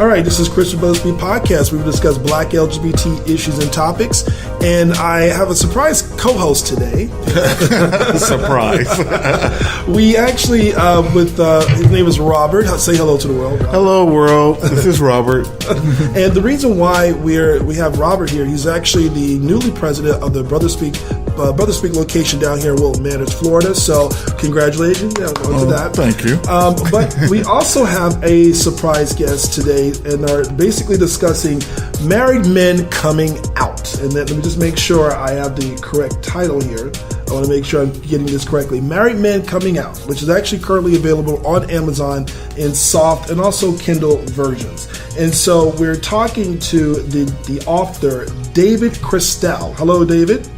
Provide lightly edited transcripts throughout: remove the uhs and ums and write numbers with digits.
All right, this is Chris from Brothaspeak Podcast. We discuss Black LGBT issues and topics, and I have a surprise co-host today. Surprise. We actually, his name is Robert. Say hello to the world, Robert. Hello, world. This is Robert. And the reason why we have Robert here, he's actually the newly president of the Brothaspeak location down here in Wilton Manors, Florida. So congratulations on to that. Thank you. But we also have a surprise guest today and are basically discussing married men coming out. And then let me just make sure I have the correct title here. I want to make sure I'm getting this correctly. Married Men Coming Out, which is actually currently available on Amazon in soft and also Kindle versions. And so we're talking to the author, David Christel. Hello, David.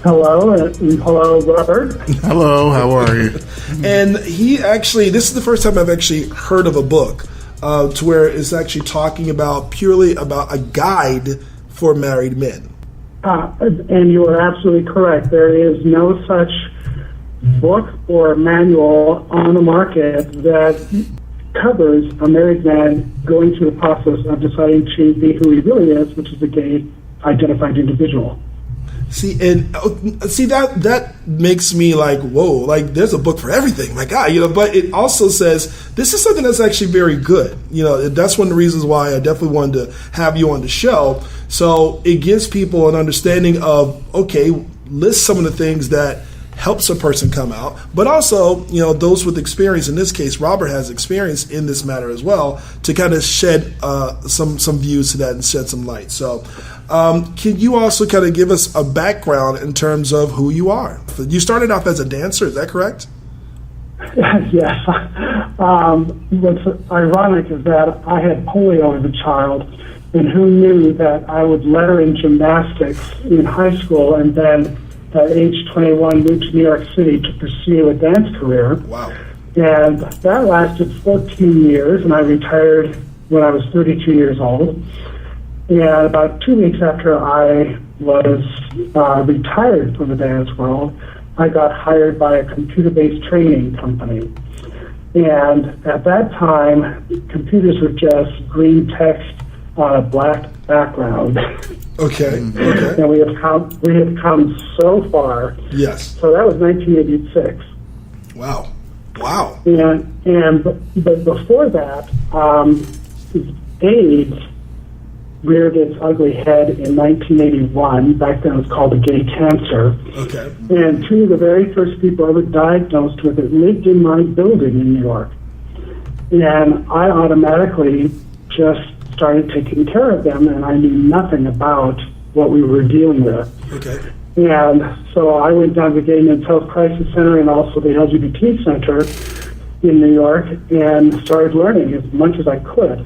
Hello, hello, Robert. Hello, how are you? And this is the first time I've actually heard of a book to where it's actually talking purely about a guide for married men. And you are absolutely correct. There is no such book or manual on the market that covers a married man going through the process of deciding to be who he really is, which is a gay identified individual. See, that makes me like, whoa, like there's a book for everything, my God, but it also says this is something that's actually very good. That's one of the reasons why I definitely wanted to have you on the show. So it gives people an understanding of, okay, list some of the things that helps a person come out, but also, those with experience. In this case, Robert has experience in this matter as well to kind of shed some views to that and shed some light. So can you also kind of give us a background in terms of who you are? You started off as a dancer, is that correct? Yes. What's ironic is that I had polio as a child, and who knew that I would letter in gymnastics in high school and then at age 21 moved to New York City to pursue a dance career. Wow. And that lasted 14 years, and I retired when I was 32 years old. And about 2 weeks after I was retired from the dance world, I got hired by a computer-based training company. And at that time, computers were just green text on a black background. Okay. And we have come so far. Yes. So that was 1986. Wow. But before that, AIDS reared its ugly head in 1981. Back then it was called a gay cancer. Okay. And two of the very first people ever diagnosed with it lived in my building in New York. And I automatically just started taking care of them, and I knew nothing about what we were dealing with. Okay. And so I went down to the Gay Men's Health Crisis Center and also the LGBT Center in New York and started learning as much as I could.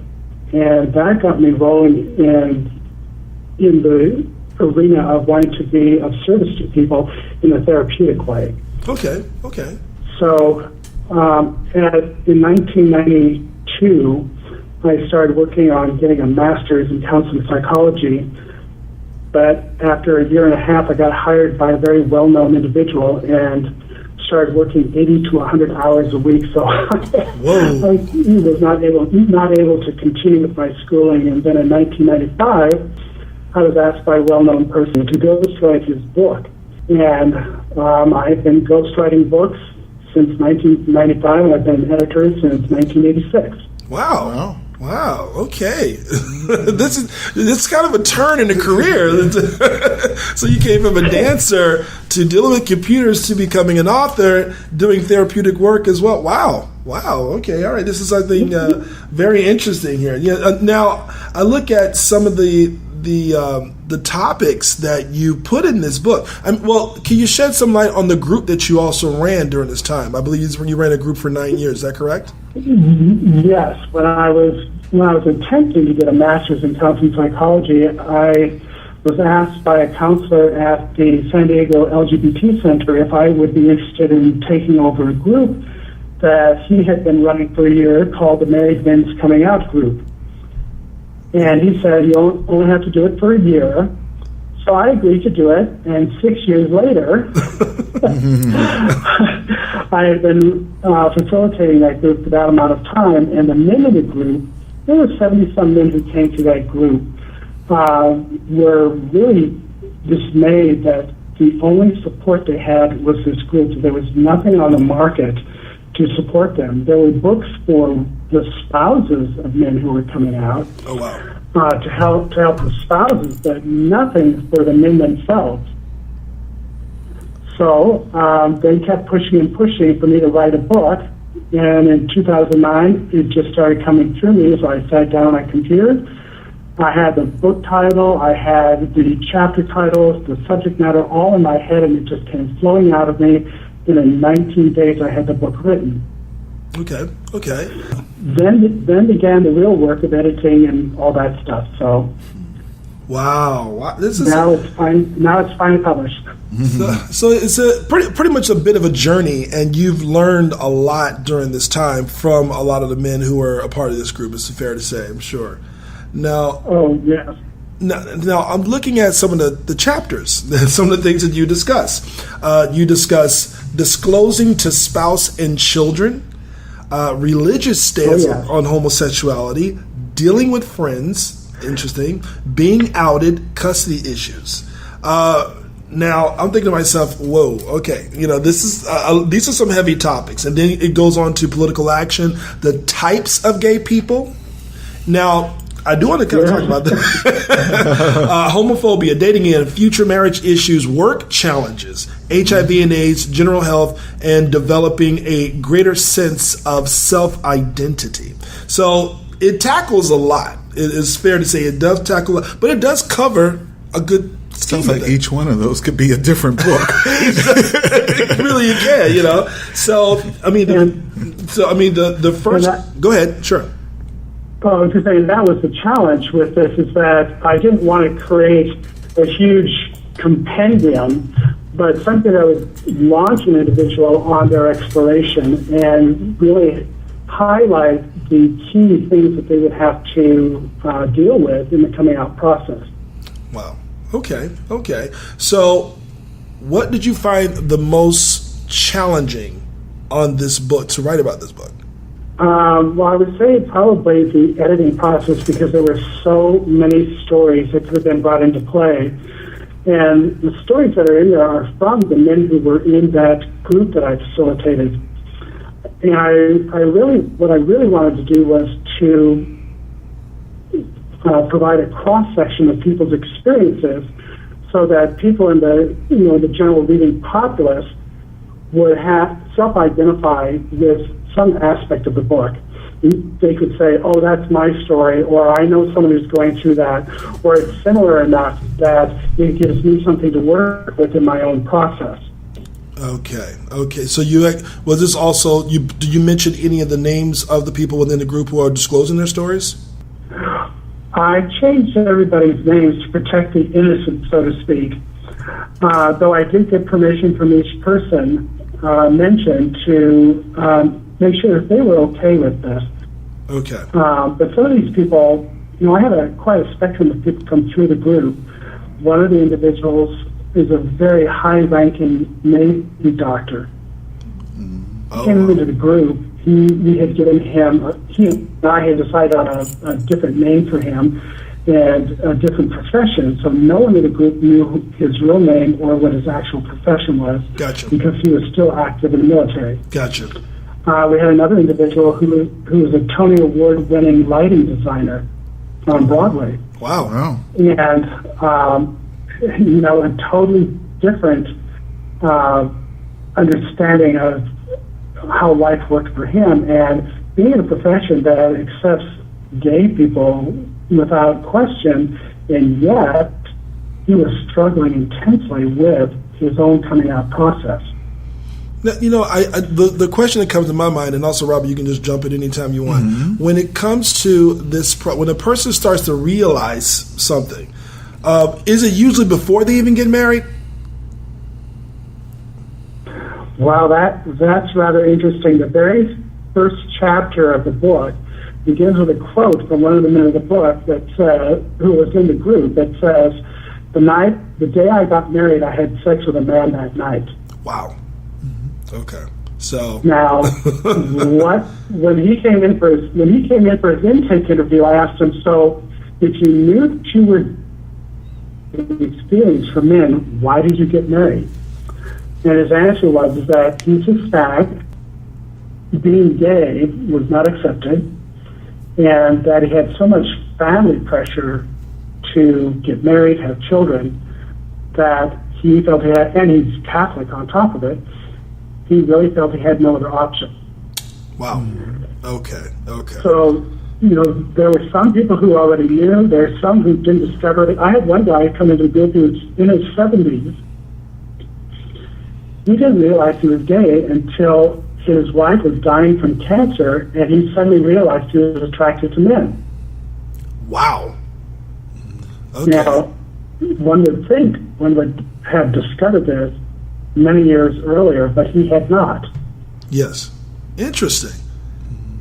And that got me rolling in the arena of wanting to be of service to people in a therapeutic way. Okay. So in 1992, I started working on getting a master's in counseling psychology. But after a year and a half, I got hired by a very well-known individual and started working 80 to 100 hours a week. So I was not able to continue with my schooling. And then in 1995, I was asked by a well-known person to ghostwrite his book. And I've been ghostwriting books since 1995, and I've been an editor since 1986. Wow. Okay. This is kind of a turn in the career. So you came from a dancer to dealing with computers to becoming an author, doing therapeutic work as well. Wow. Okay. All right. This is something very interesting here. Now I look at some of the topics that you put in this book. Can you shed some light on the group that you also ran during this time? I believe you ran a group for 9 years. Is that correct? Yes. When I was attempting to get a master's in counseling psychology, I was asked by a counselor at the San Diego LGBT Center if I would be interested in taking over a group that he had been running for a year called the Married Men's Coming Out Group. And he said, you only have to do it for a year. So I agreed to do it, and 6 years later, I had been facilitating that group for that amount of time, and the name of the group there were 70-some men who came to that group were really dismayed that the only support they had was this group. There was nothing on the market to support them. There were books for the spouses of men who were coming out. Oh, wow. To help the spouses, but nothing for the men themselves. So they kept pushing and pushing for me to write a book, and in 2009, it just started coming through me. So I sat down on my computer. I had the book title, I had the chapter titles, the subject matter all in my head, and it just came flowing out of me. And in 19 days, I had the book written. Okay. Then began the real work of editing and all that stuff. So, wow, this is now it's finally published. So it's a pretty much a bit of a journey, and you've learned a lot during this time from a lot of the men who are a part of this group. It's fair to say, I'm sure. Now, oh yes. Now I'm looking at some of the chapters, some of the things that you discuss. You discuss disclosing to spouse and children. Religious stance on homosexuality, dealing with friends, interesting, being outed, custody issues. Now, I'm thinking to myself, whoa, okay, these are some heavy topics. And then it goes on to political action, the types of gay people. Now, I do want to kind of talk about that. Homophobia, dating in, future marriage issues, work challenges, HIV and AIDS, general health, and developing a greater sense of self-identity. So it tackles a lot. It is fair to say it does tackle a lot, but it does cover a good Sounds like each one of those could be a different book. Really, you can, So, the first... Go ahead, sure. I was just saying that was the challenge with this, is that I didn't want to create a huge compendium, but something that would launch an individual on their exploration and really highlight the key things that they would have to deal with in the coming out process. Wow. Okay. So what did you find the most challenging on this book, to write about this book? Well, I would say probably the editing process, because there were so many stories that could have been brought into play. And the stories that are in there are from the men who were in that group that I facilitated. And what I really wanted to do was to provide a cross-section of people's experiences, so that people in the general reading populace would have self-identify with some aspect of the book. They could say, oh, that's my story, or I know someone who's going through that, or it's similar enough that it gives me something to work with in my own process. Okay. So was this also, did you mention any of the names of the people within the group who are disclosing their stories? I changed everybody's names to protect the innocent, so to speak, though I did get permission from each person mentioned to make sure that they were okay with this. Okay. But some of these people, I had quite a spectrum of people come through the group. One of the individuals is a very high-ranking Navy doctor. He came into the group. We had given him, he and I had decided on a different name for him and a different profession, so no one in the group knew his real name or what his actual profession was. Gotcha. Because he was still active in the military. Gotcha. We had another individual who was a Tony Award-winning lighting designer on Broadway. Wow. And, a totally different understanding of how life worked for him, and being in a profession that accepts gay people without question, and yet he was struggling intensely with his own coming out process. Now, the question that comes to my mind, and also, Robert, you can just jump in anytime you want. Mm-hmm. When it comes to this, when a person starts to realize something, is it usually before they even get married? Wow, that's rather interesting. The very first chapter of the book begins with a quote from one of the men of the book that says, who was in the group, that says, the day I got married, I had sex with a man that night. Wow. Mm-hmm. Okay. So now, when he came in for his intake interview, I asked him, so if you knew that you were experienced for men, why did you get married? And his answer was that he's Hispanic, being gay was not accepted, and that he had so much family pressure to get married, have children, that he felt he had, and he's Catholic on top of it, he really felt he had no other option. Wow. Okay. So, there were some people who already knew. There's some who didn't discover it. I had one guy come into the group who was in his 70s. He didn't realize he was gay until his wife was dying from cancer, and he suddenly realized he was attracted to men. Wow. Okay. Now, one would have discovered this many years earlier, but he had not. Yes. Interesting.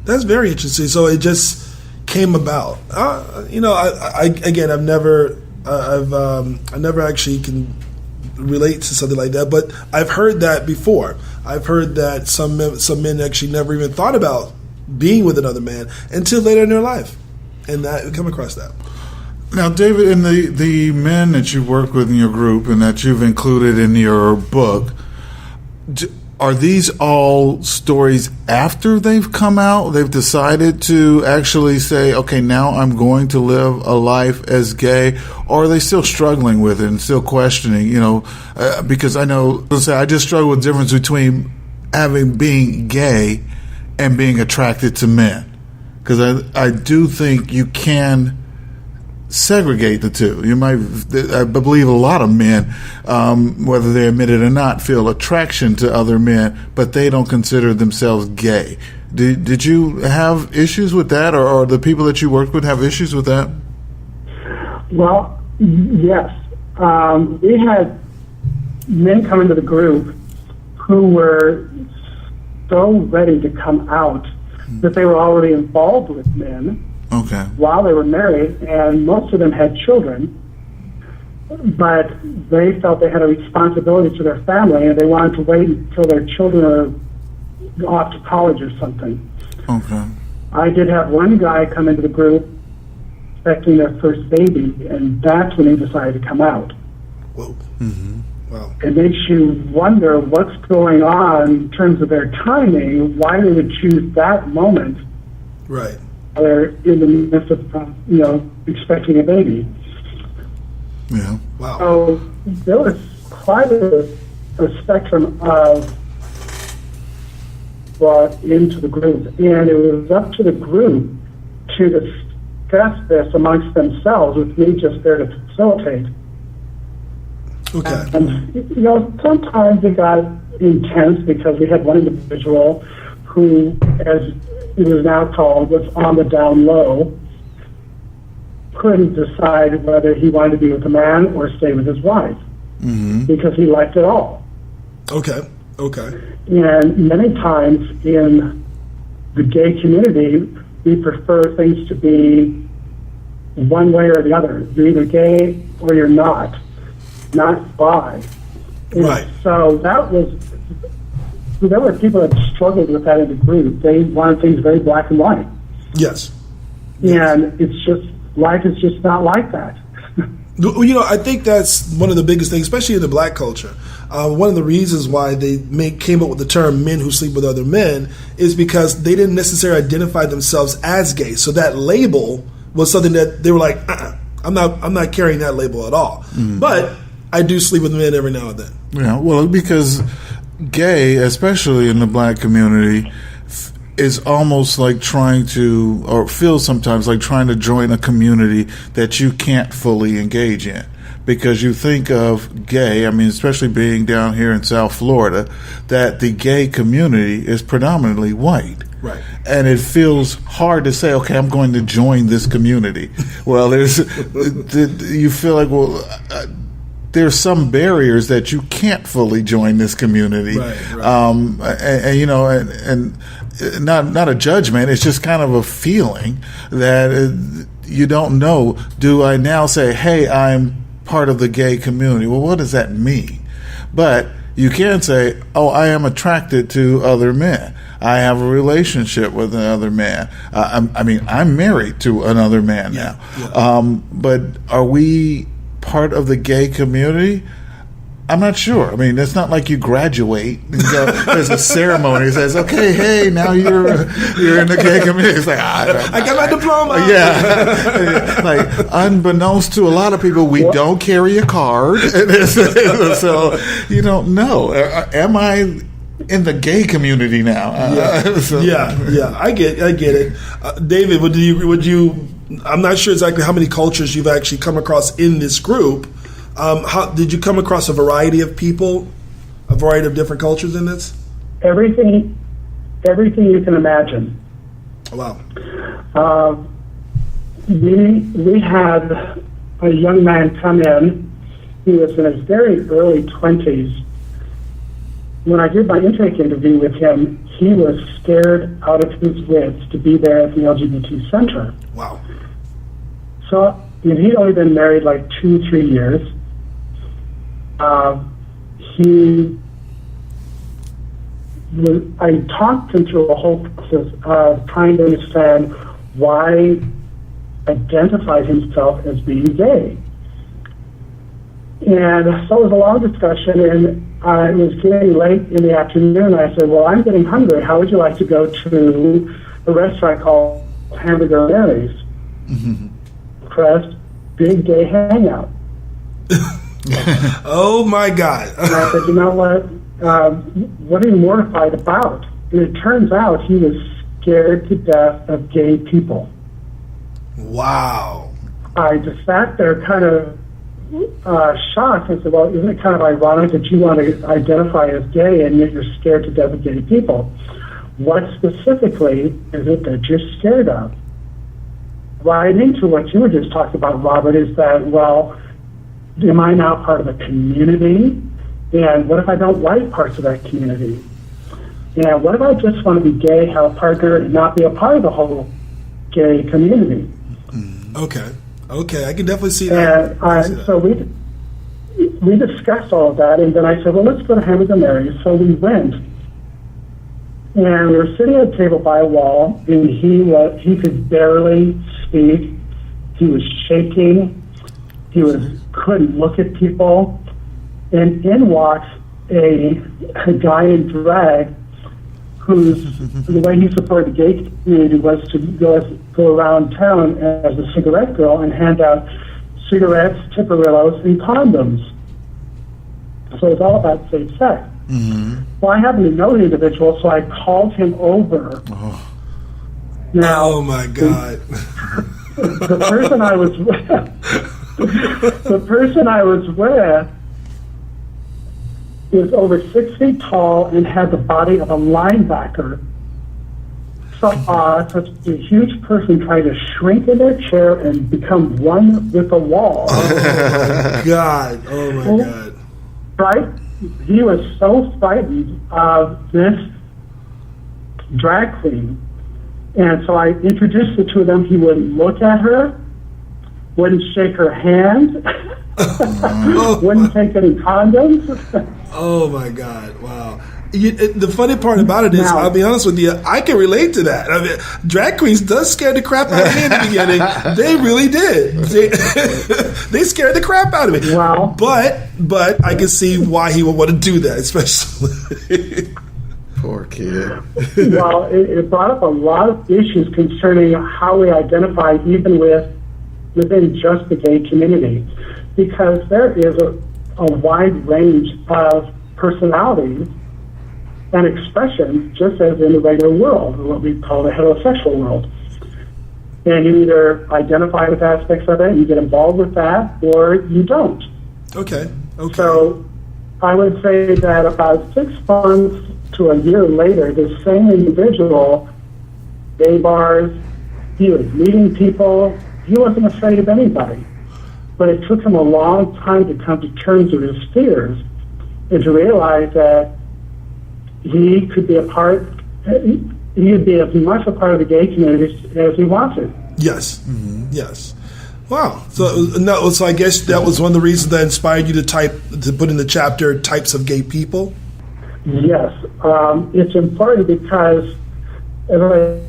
That's very interesting. So it just came about. I never actually can relate to something like that, but I've heard that before. I've heard that some men actually never even thought about being with another man until later in their life, and I come across that. Now, David, in the men that you work with in your group and that you've included in your book, are these all stories after they've come out? They've decided to actually say, okay, now I'm going to live a life as gay, or are they still struggling with it and still questioning, because I know, I just struggle with the difference between being gay and being attracted to men. Because I do think you can segregate the two. I believe a lot of men, whether they admit it or not, feel attraction to other men, but they don't consider themselves gay. Did you have issues with that, or the people that you worked with have issues with that? Well, yes. We had men come into the group who were so ready to come out that they were already involved with men. Okay. While they were married, and most of them had children, but they felt they had a responsibility to their family, and they wanted to wait until their children are off to college or something. Okay. I did have one guy come into the group expecting their first baby, and that's when he decided to come out. Whoa. Mm-hmm. Wow. It makes you wonder what's going on in terms of their timing, why they would choose that moment. Right. They're in the midst of, expecting a baby. Yeah. Wow. So there was quite a spectrum of brought into the group, and it was up to the group to discuss this amongst themselves, with me just there to facilitate. Okay. And, sometimes it got intense because we had one individual who, as it was now called, was on the down low, couldn't decide whether he wanted to be with a man or stay with his wife, because he liked it all. Okay. And many times in the gay community, we prefer things to be one way or the other. You're either gay or you're not bi. Right. So there were people that struggled with that in the group. They wanted things very black and white. Yes. And it's just, life is just not like that. I think that's one of the biggest things, especially in the black culture. One of the reasons why they came up with the term men who sleep with other men is because they didn't necessarily identify themselves as gay. So that label was something that they were like, I'm not carrying that label at all. Mm-hmm. But I do sleep with men every now and then. Yeah, well, because gay, especially in the black community, is almost like trying to, or feels sometimes like trying to join a community that you can't fully engage in. Because you think of gay, especially being down here in South Florida, that the gay community is predominantly white. Right. And it feels hard to say, okay, I'm going to join this community. Well, you feel like, there's some barriers that you can't fully join this community. Right. And not a judgment, it's just kind of a feeling that you don't know. Do I now say, hey, I'm part of the gay community? Well, what does that mean? But You can say, "Oh, I am attracted to other men. I have a relationship with another man. I'm married to another man now." Yeah. But are we part of the gay community? I'm not sure. I mean, it's not like you graduate and go, there's a ceremony that says, "Okay, hey, now you're in the gay community." It's like, I got my diploma. Yeah. Like, unbeknownst to a lot of people, we don't carry a card. So you don't know. Am I in the gay community now? Yeah. I get it. David, would you? I'm not sure exactly how many cultures you've actually come across in this group. How did you come across a variety of people, a variety of different cultures in this? Everything you can imagine. Wow. We had a young man come in. He was in his very early 20s. When I did my intake interview with him, he was scared out of his wits to be there at the LGBT center. Wow. So, he'd only been married like 2-3 years. I talked him through a whole process of trying to understand why identified himself as being gay. And so it was a long discussion, and it was getting late in the afternoon. I said, "Well, I'm getting hungry. How would you like to go to a restaurant called Hamburger Mary's?" Pressed, big gay hangout. Oh my God. And I said, "You know what are you mortified about?" And it turns out he was scared to death of gay people. Wow. I just sat there kind of shocked and said, "Well, isn't it kind of ironic that you want to identify as gay and yet you're scared to death of gay people? What specifically is it that you're scared of?" Right into what you were just talking about, Robert, is that, well, am I now part of a community? And what if I don't like parts of that community? And what if I just want to be gay, have a partner, and not be a part of the whole gay community? Okay, I can definitely see that. And so we discussed all of that, and then I said, "Well, let's go to Hamburger Mary's." So we went, and we were sitting at a table by a wall, and he could barely speak. He was shaking. He couldn't look at people, and in walks a guy in drag whose the way he supported the gay community was to go around town as a cigarette girl and hand out cigarettes, Tipperillos, and condoms. So it's all about safe sex. Mm-hmm. Well, I happen to know the individual, so I called him over. Oh, now, oh my God! The person I was with was over 6 feet tall and had the body of a linebacker. So such a huge person trying to shrink in their chair and become one with the wall. Oh my God! Oh my God! Right? He was so frightened of this drag queen. And so I introduced the two of them. He wouldn't look at her, wouldn't shake her hand, wouldn't take any condoms. Oh my God! Wow. The funny part about it is, I'll be honest with you, I can relate to that. I mean, drag queens does scare the crap out of me in the beginning. They really did. They scared the crap out of me. Wow. But I can see why he would want to do that, especially. Poor kid. Well, it brought up a lot of issues concerning how we identify even within just the gay community, because there is a wide range of personalities and expressions, just as in the regular world, or what we call the heterosexual world. And you either identify with aspects of it and you get involved with that, or you don't. Okay. So I would say that about 6 months to a year later, the same individual, gay bars, he was meeting people, he wasn't afraid of anybody. But it took him a long time to come to terms with his fears and to realize that he could be he would be as much a part of the gay community as he wanted. Yes. Mm-hmm. Yes. Wow. So I guess that was one of the reasons that inspired you to put in the chapter types of gay people? Yes. It's important because, as I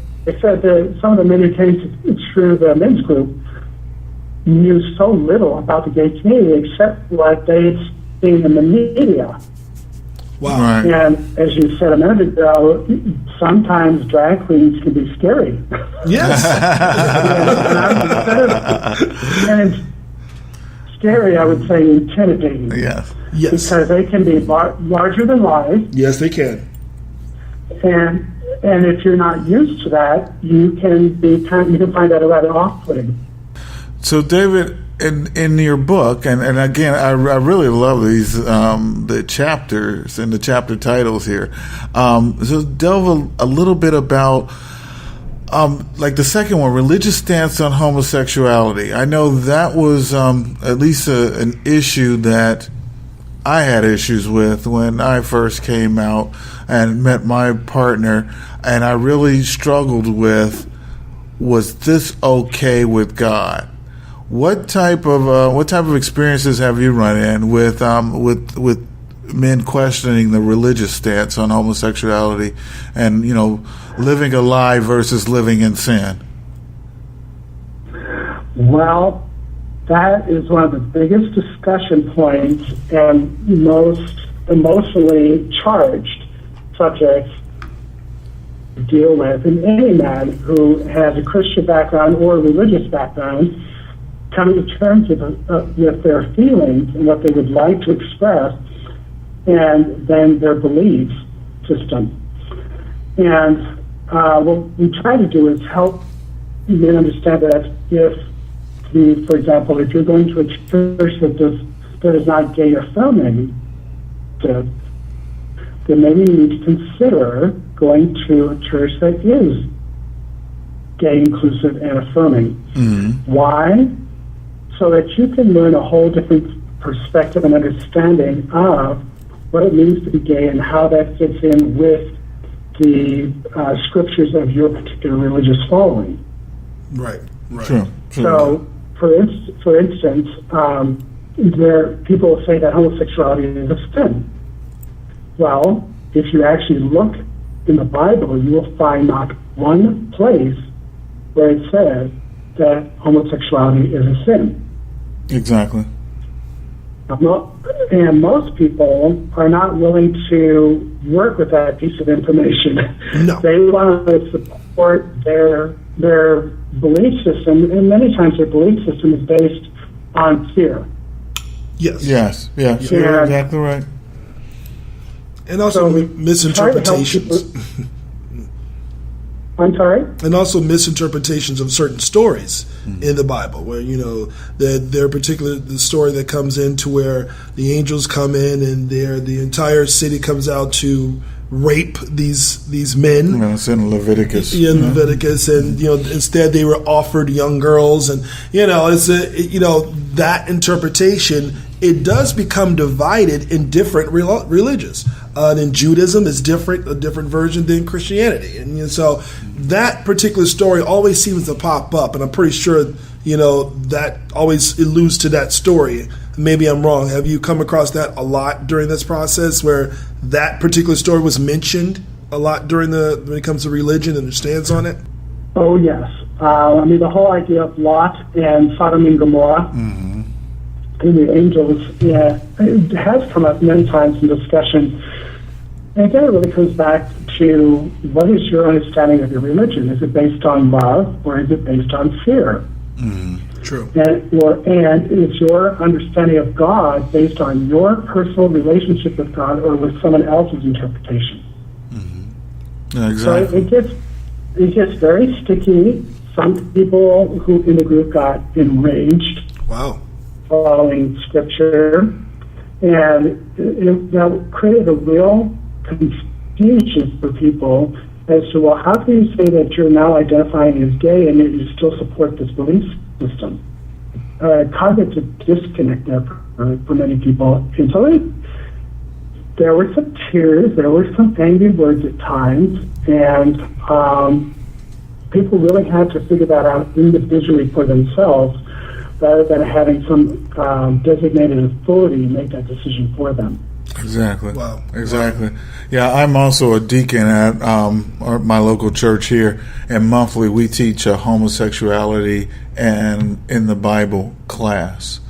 said, some of the men who came through the men's group knew so little about the gay community except what they'd seen in the media. Wow. Right. And as you said a minute ago, sometimes drag queens can be scary. Yes. And scary, I would say intimidating. Yes. Yes. Because they can be larger than life. Yes, they can. And if you're not used to that, you can find that rather off-putting. So, David, in your book, and again, I really love these the chapters and the chapter titles here. So, delve a little bit about like the second one, religious stance on homosexuality. I know that was at least an issue that I had issues with when I first came out and met my partner, and I really struggled with, was this okay with God? What type of experiences have you run in with men questioning the religious stance on homosexuality and, living a lie versus living in sin? Well, that is one of the biggest discussion points and most emotionally charged subjects to deal with. And any man who has a Christian background or a religious background coming to terms with their feelings and what they would like to express, and then their belief system. And what we try to do is help men understand that for example, if you're going to a church that is not gay affirming, then maybe you need to consider going to a church that is gay, inclusive, and affirming. Mm-hmm. Why? So that you can learn a whole different perspective and understanding of what it means to be gay and how that fits in with the scriptures of your particular religious following. Right. Sure. So, for instance, people say that homosexuality is a sin. Well, if you actually look in the Bible, you will find not one place where it says that homosexuality is a sin. Exactly. And most people are not willing to work with that piece of information. No. They want to support their belief system, and many times their belief system is based on fear. Yes. You're exactly right. And also misinterpretations. I'm sorry? And also misinterpretations of certain stories in the Bible, where, there are the story that comes in to where the angels come in and the entire city comes out to rape these men. It's in Leviticus. In Leviticus, and instead they were offered young girls, and it's that interpretation. It does become divided in different religions. And Judaism is a different version than Christianity, and so that particular story always seems to pop up, and I'm pretty sure that always alludes to that story. Maybe I'm wrong. Have you come across that a lot during this process, where that particular story was mentioned a lot when it comes to religion and their stance on it? Oh yes, the whole idea of Lot and Sodom and Gomorrah. Mm-hmm. And the angels, it has come up many times in discussion. And again, it really comes back to what is your understanding of your religion? Is it based on love, or is it based on fear? True. And is your understanding of God based on your personal relationship with God, or with someone else's interpretation? Mm-hmm. Yeah, exactly. So it gets very sticky. Some people who in the group got enraged. Wow. Following scripture, and that created a real confusion for people as to, well, how can you say that you're now identifying as gay and yet you still support this belief system? Cognitive disconnect there for many people. And so there were some tears, there were some angry words at times, and people really had to figure that out individually for themselves. rather than having some designated authority make that decision for them. Exactly. Wow. Exactly. Yeah, I'm also a deacon at my local church here, and monthly we teach a homosexuality and in the Bible class.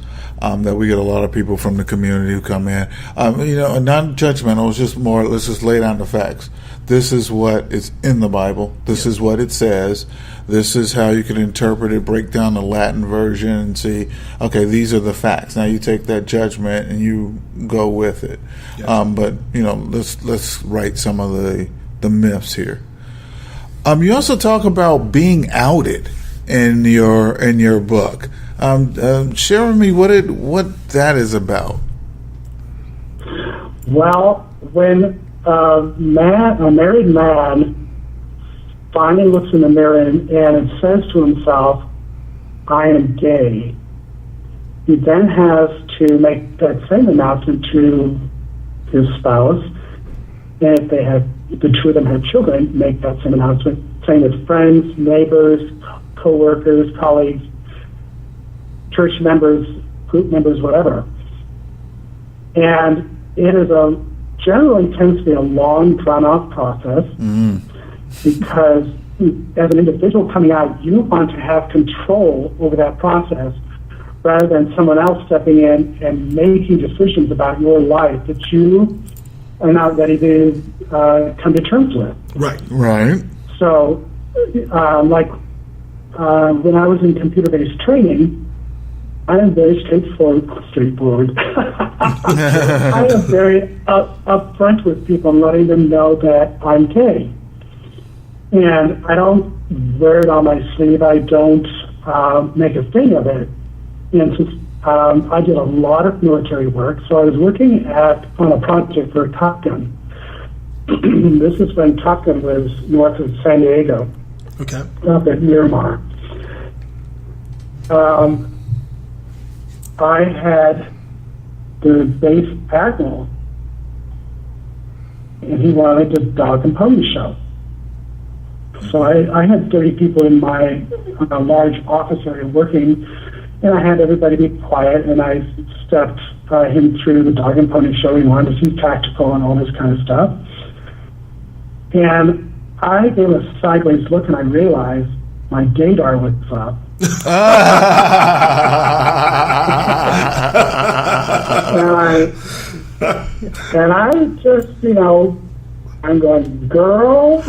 That we get a lot of people from the community who come in. Not judgmental. It's just more. Let's just lay down the facts. This is what is in the Bible. This is what it says. This is how you can interpret it. Break down the Latin version and see. Okay, these are the facts. Now you take that judgment and you go with it. But let's write some of the myths here. You also talk about being outed in your book. Share with me what that is about. Well, when a married man finally looks in the mirror and says to himself, "I am gay," he then has to make that same announcement to his spouse, and if the two of them have children, make that same announcement, same as friends, neighbors, co-workers, colleagues, church members, group members, whatever. And it is generally tends to be a long, drawn-out process because as an individual coming out, you want to have control over that process rather than someone else stepping in and making decisions about your life that you are not ready to come to terms with. Right. So, when I was in computer-based training, I am very straightforward. I am very upfront with people and letting them know that I'm gay. And I don't wear it on my sleeve. I don't make a thing of it. And since I did a lot of military work, so I was working on a project for Top Gun. This is when Top Gun was north of San Diego, up at Miramar. I had the base admiral, and he wanted a dog and pony show. So I had 30 people in my large office area working, and I had everybody be quiet, and I stepped him through the dog and pony show. He wanted to see tactical and all this kind of stuff. And I gave a sideways look, and I realized my gaydar was up. and I just, I'm going, girl,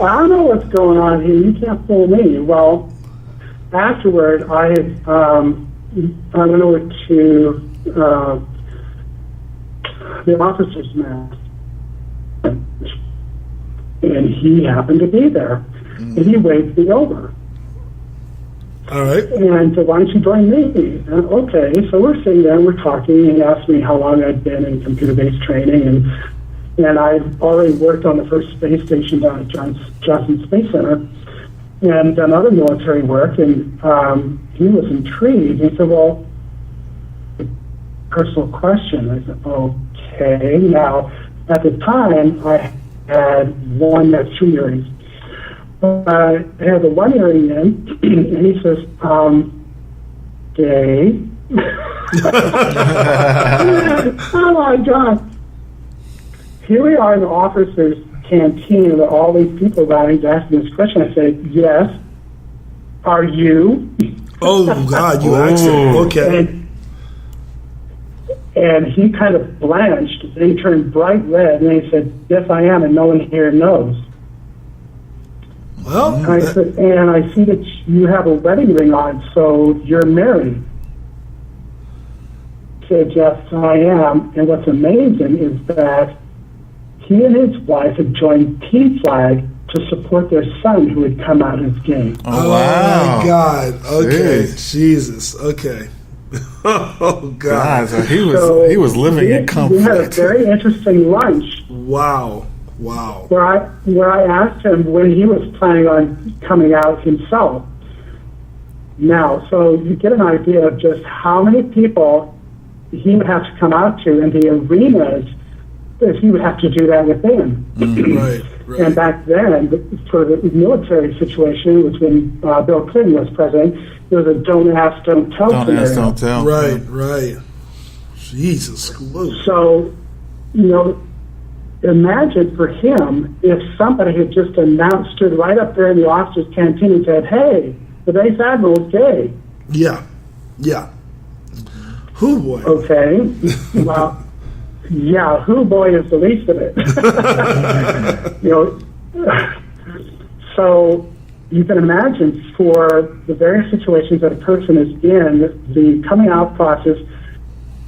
I know what's going on here. You can't fool me. Well, afterward, I went over to the officer's mess, and he happened to be there. And he waved me over. All right. And said, "Why don't you join me?" And, okay, so we're sitting there and we're talking, and he asked me how long I'd been in computer-based training, and I'd already worked on the first space station down at Johnson Space Center and done other military work, and he was intrigued. He said, "Well, personal question." I said, "Okay." Now, at the time, I had one that's 2 earrings. I had the one earring in, and he says, "Gay." Oh my God. Here we are in the officer's canteen with all these people around. He's asking this question. I said, "Yes." "Are you?" Oh God, you asked him. Okay. And he kind of blanched, and he turned bright red, and he said, "Yes, I am, and no one here knows." Well, I said, "And I see that you have a wedding ring on, so you're married." He said, "Yes, I am." And what's amazing is that he and his wife had joined P-Flag to support their son who had come out as gay. Oh, wow. My God. Okay. Jeez. Jesus. Okay. Oh God. So he was living in comfort. We had a very interesting lunch. Wow. Where I asked him when he was planning on coming out himself. Now, so you get an idea of just how many people he would have to come out to, and the arenas if he would have to do that with them. Right. And back then, for the military situation, was when Bill Clinton was president, there was a don't ask, don't tell Don't scenario. ask, don't tell. Right. Jesus. So, imagine for him if somebody had just stood right up there in the officer's canteen and said, "Hey, the base admiral's gay." Yeah. Who boy? Okay. Well, yeah, who boy is the least of it. So you can imagine for the various situations that a person is in, the coming out process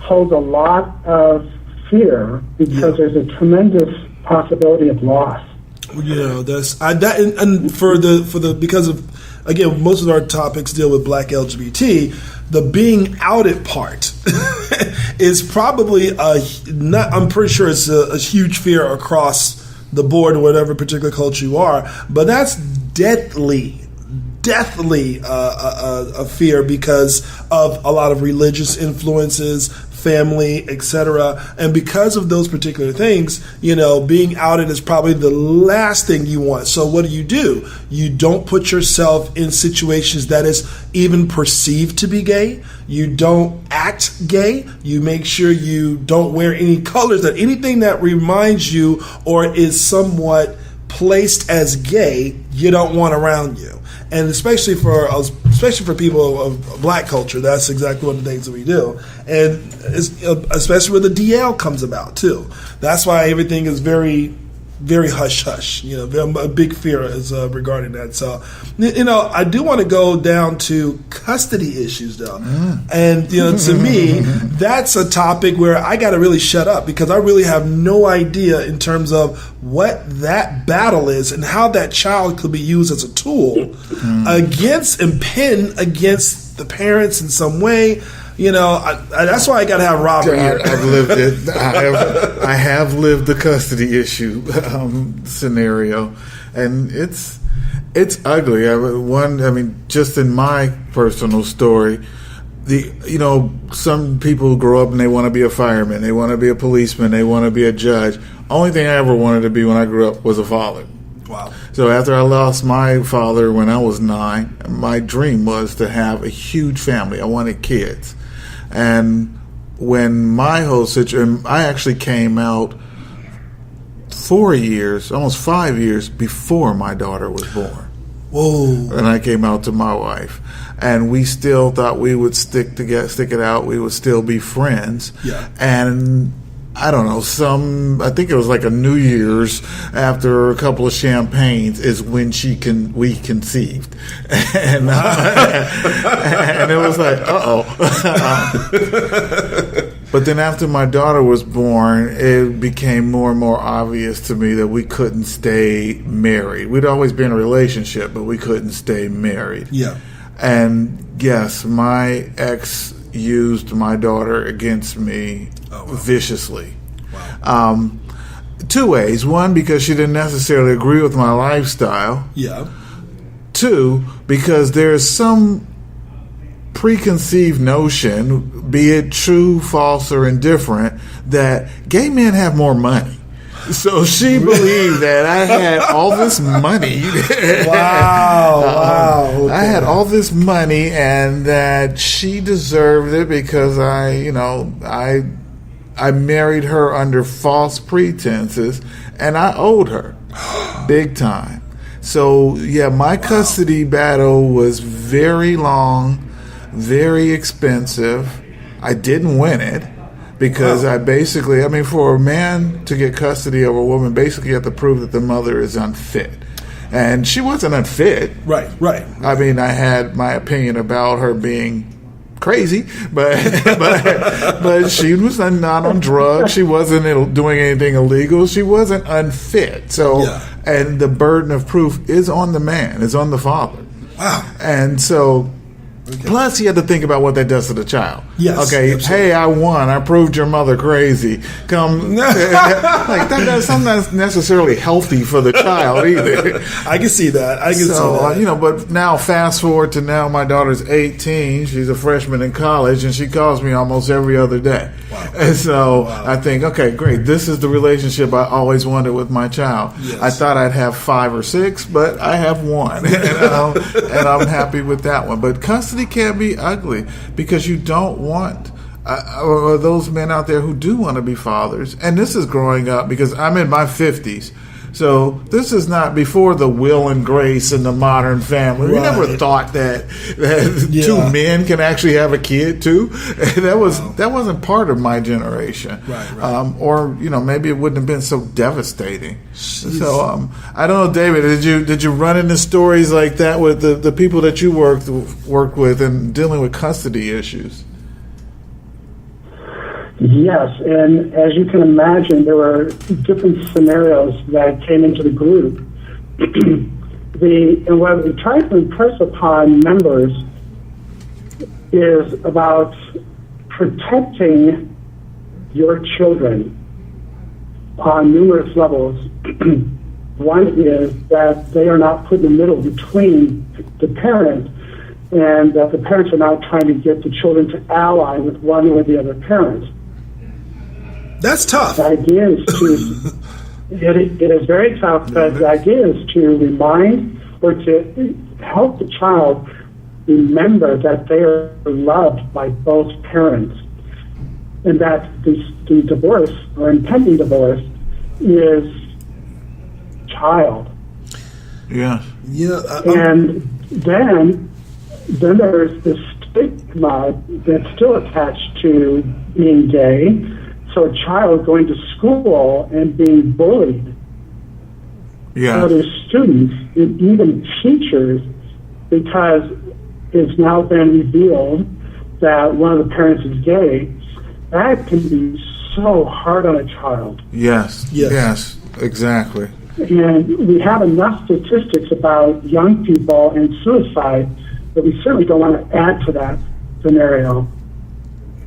holds a lot of fear because there's a tremendous possibility of loss. Because of, again, most of our topics deal with Black LGBT. The being outed part is probably I'm pretty sure it's a huge fear across the board or whatever particular culture you are, but that's deathly a fear because of a lot of religious influences, family, etc. And because of those particular things, being outed is probably the last thing you want. So what do? You don't put yourself in situations that is even perceived to be gay. You don't act gay. You make sure you don't wear any colors, that anything that reminds you or is somewhat placed as gay, you don't want around you. And especially for people of Black culture, that's exactly one of the things that we do. And especially when the DL comes about too. That's why everything is very, very hush hush. A big fear is regarding that. So, I do want to go down to custody issues though. And to me, that's a topic where I got to really shut up because I really have no idea in terms of what that battle is and how that child could be used as a tool against the parents in some way. That's why I got to have Robert here. I've lived it. I have lived the custody issue scenario, and it's ugly. Just in my personal story, some people grow up and they want to be a fireman, they want to be a policeman, they want to be a judge. Only thing I ever wanted to be when I grew up was a father. Wow. So after I lost my father when I was 9, my dream was to have a huge family. I wanted kids. And when my whole situation, I actually came out 4 years, almost 5 years before my daughter was born. Whoa. And I came out to my wife. And we still thought we would stick it out. We would still be friends. Yeah. And I don't know, I think it was like a New Year's after a couple of champagnes is when we conceived. And, and it was like, But then after my daughter was born, it became more and more obvious to me that we couldn't stay married. We'd always been in a relationship, but we couldn't stay married. Yeah. And yes, my ex used my daughter against me viciously. Wow. 2 ways. 1, because she didn't necessarily agree with my lifestyle. Yeah. 2, because there's some preconceived notion, be it true, false, or indifferent, that gay men have more money. So she believed that I had all this money. Wow. Okay. I had all this money and that she deserved it because I married her under false pretenses and I owed her big time. So, yeah, my custody battle was very long, very expensive. I didn't win it. Because for a man to get custody of a woman, basically you have to prove that the mother is unfit. And she wasn't unfit. Right. I had my opinion about her being crazy, but she was not on drugs. She wasn't doing anything illegal. She wasn't unfit. So, and the burden of proof is on the man, is on the father. Wow. And so, plus you have to think about what that does to the child. Yes, Okay. absolutely. Hey, I won. I proved your mother crazy. Come. Like that's not necessarily healthy for the child either. I can see that. I can see that. But now fast forward to now, my daughter's 18. She's a freshman in college, and she calls me almost every other day. Wow. And so I think, okay, great. This is the relationship I always wanted with my child. Yes. I thought I'd have 5 or 6, but I have 1, and I'm happy with that one. But custody can be ugly because you don't want. Or those men out there who do want to be fathers, and this is growing up because I'm in my 50s. So this is not before the will and grace in the modern family. We never thought that 2 men can actually have a kid too. That wasn't part of my generation. Right. Or maybe it wouldn't have been so devastating. Jeez. So I don't know, David. Did you run into stories like that with the people that you worked with and dealing with custody issues? Yes, and as you can imagine, there were different scenarios that came into the group. And what we try to impress upon members is about protecting your children on numerous levels. One is that they are not put in the middle between the parent, and that the parents are not trying to get the children to ally with one or the other parent. That's tough. The idea is it is very tough, but the idea is to remind or to help the child remember that they are loved by both parents, and that the divorce or impending divorce is child. Yeah. Yeah. And then there's this stigma that's still attached to being gay. So a child going to school and being bullied, other students and even teachers, because it's now been revealed that one of the parents is gay, that can be so hard on a child. Yes, exactly. And we have enough statistics about young people and suicide that we certainly don't want to add to that scenario.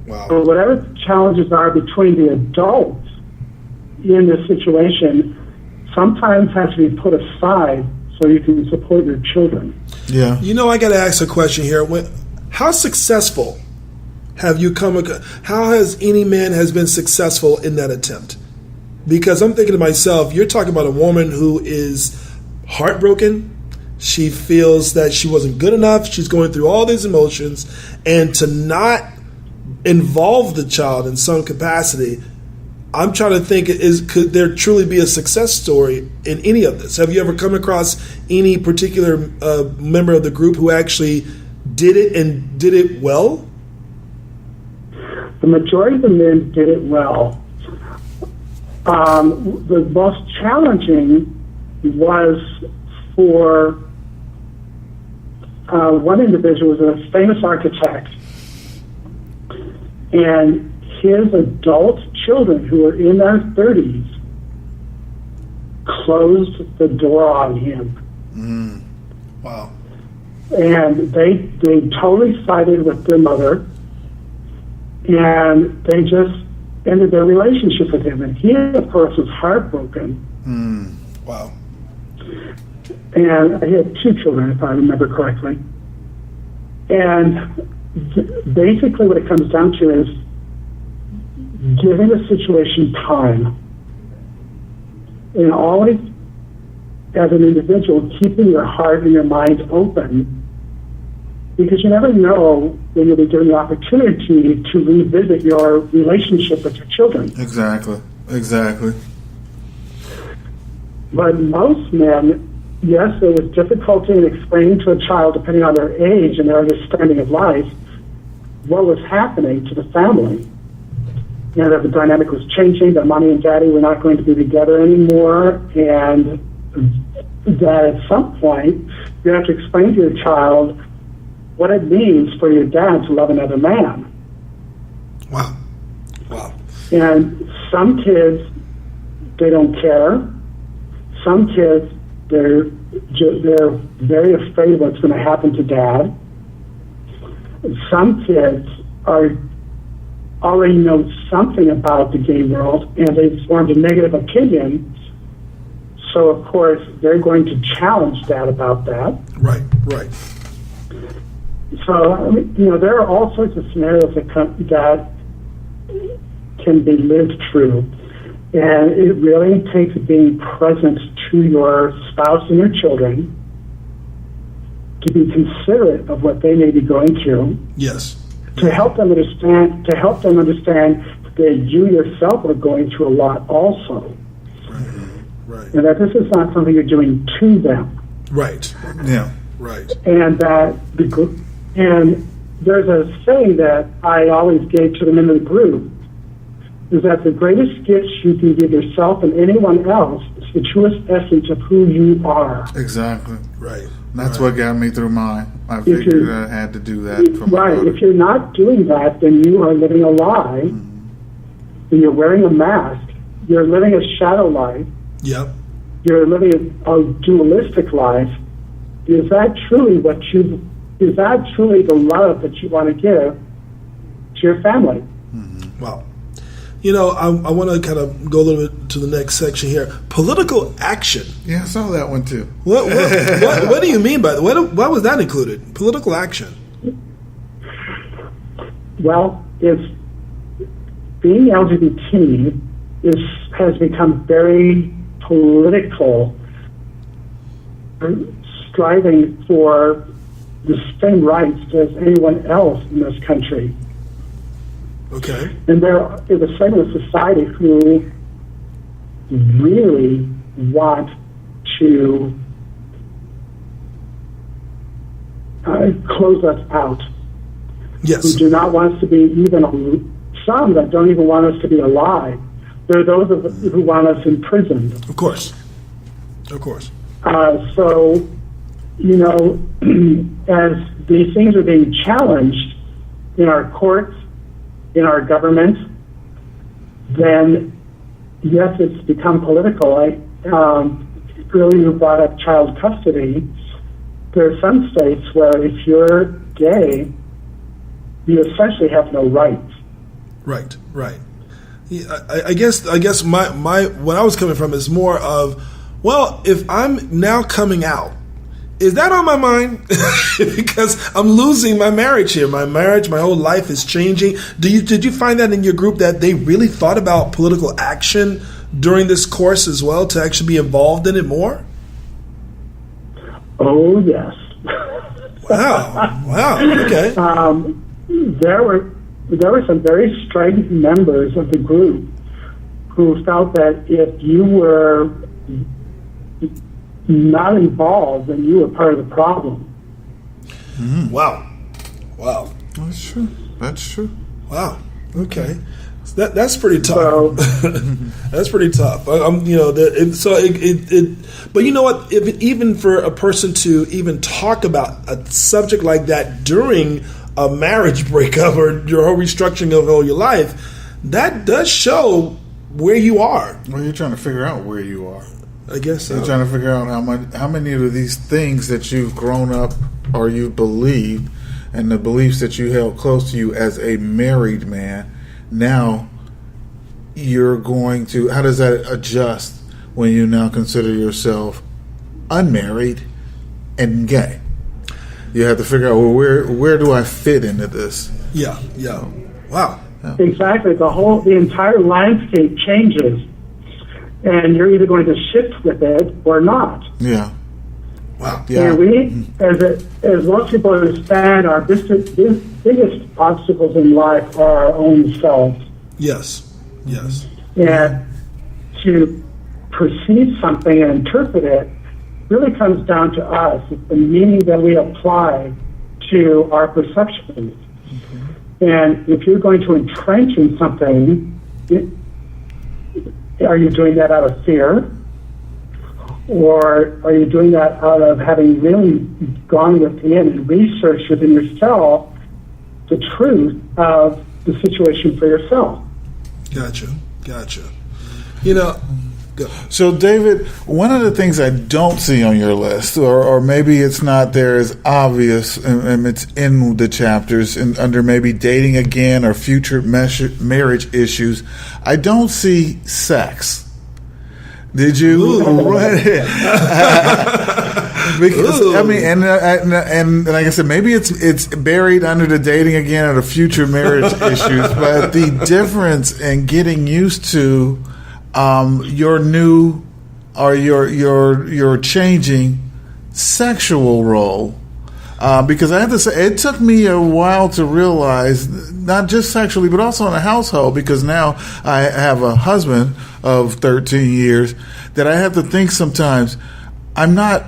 Wow. So whatever the challenges are between the adults in this situation sometimes has to be put aside so you can support your children. Yeah. I got to ask a question here. How successful have you how has any man has been successful in that attempt? Because I'm thinking to myself, you're talking about a woman who is heartbroken. She feels that she wasn't good enough. She's going through all these emotions, and to not involve the child in some capacity, I'm trying to think, could there truly be a success story in any of this? Have you ever come across any particular member of the group who actually did it and did it well? The majority of the men did it well. The most challenging was for one individual who was a famous architect, and his adult children who were in their 30s closed the door on him. Wow. And they totally sided with their mother, and they just ended their relationship with him. And he, of course, was heartbroken. Wow. And he had 2 children, if I remember correctly. And basically what it comes down to is giving the situation time. And always, as an individual, keeping your heart and your mind open, because you never know when you'll be given the opportunity to revisit your relationship with your children. Exactly. But most men, yes, there was difficulty in explaining to a child, depending on their age and their understanding of life, what was happening to the family. That the dynamic was changing, that mommy and daddy were not going to be together anymore, and that at some point you have to explain to your child what it means for your dad to love another man. Wow. And some kids, they don't care. Some kids, they're very afraid of what's going to happen to dad. Some kids are already know something about the gay world, and they've formed a negative opinion. So, of course, they're going to challenge that about that. Right, right. So, there are all sorts of scenarios that can be lived through. And it really takes being present to your spouse and your children, to be considerate of what they may be going through. Yes. To help them understand that you yourself are going through a lot also. Right. And that this is not something you're doing to them. Right. Yeah. Right. And that and there's a saying that I always gave to the men of the group, is that the greatest gifts you can give yourself and anyone else is the truest essence of who you are. Exactly. Right. That's what got me through mine. I figured I had to do that for my Right. daughter. If you're not doing that, then you are living a lie. When you're wearing a mask, you're living a shadow life. Yep. You're living a dualistic life. Is that truly the love that you want to give to your family? Wow. I want to kind of go a little bit to the next section here. Political action. Yeah, I saw that one too. What do you mean by that? Why was that included? Political action. Well, it's being LGBT has become very political, striving for the same rights as anyone else in this country. Okay. And there is a segment of society who really want to close us out. Yes. Who do not want us to be some that don't even want us to be alive. There are those who want us imprisoned. Of course. Of course. So, as these things are being challenged in our courts, in our government, then yes, it's become political. Earlier you brought up child custody. There are some states where if you're gay, you essentially have no rights. Right, right. Yeah, I guess my what I was coming from is more of, well, if I'm now coming out, is that on my mind? Because I'm losing my marriage here. My whole life is changing. Did you find that in your group that they really thought about political action during this course as well, to actually be involved in it more? Oh, yes. Wow. Okay. There were some very strident members of the group who felt that if you were not involved, then you were part of the problem. Wow. That's true. Wow. Okay. That's pretty tough. So, that's pretty tough. But you know what? Even for a person to even talk about a subject like that during a marriage breakup or your whole restructuring of all your life, that does show where you are. Well, you're trying to figure out where you are. I guess so. You're trying to figure out how many of these things that you've grown up or you believed, and the beliefs that you held close to you as a married man, now you're going to, how does that adjust when you now consider yourself unmarried and gay? You have to figure out, well, where do I fit into this? Yeah. Wow. Exactly. The entire landscape changes, and you're either going to shift with it or not. Yeah. Wow. Yeah. And we, as most people understand, our biggest obstacles in life are our own selves. Yes. And to perceive something and interpret it really comes down to us. It's the meaning that we apply to our perceptions. And if you're going to entrench in something, are you doing that out of fear? Or are you doing that out of having really gone within and researched within yourself the truth of the situation for yourself? Gotcha. Go So, David, one of the things I don't see on your list, or maybe it's not there as obvious, and it's in the chapters, and under maybe dating again or future marriage issues, I don't see sex. Did you? Because I mean, and like I said, maybe it's buried under the dating again or the future marriage issues, but the difference in getting used to your new or your changing sexual role. Because I have to say, it took me a while to realize, not just sexually, but also in a household, because now I have a husband of 13 years, that I have to think sometimes, I'm not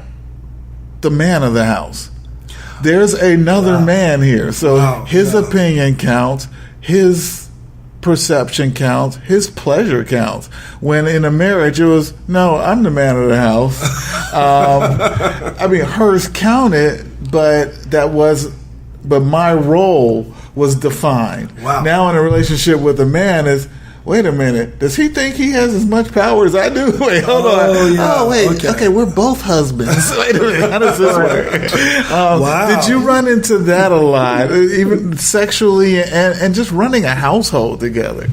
the man of the house. There's another man here. So his opinion counts, his perception counts, his pleasure counts. When in a marriage, it was, no, I'm the man of the house. I mean, hers counted, but my role was defined. Wow. Now in a relationship with a man is, wait a minute, does he think he has as much power as I do? Wait, hold on. Yeah. Oh, wait, okay, we're both husbands. Wait a minute, how does this work? Wow. Did you run into that a lot, even sexually and just running a household together?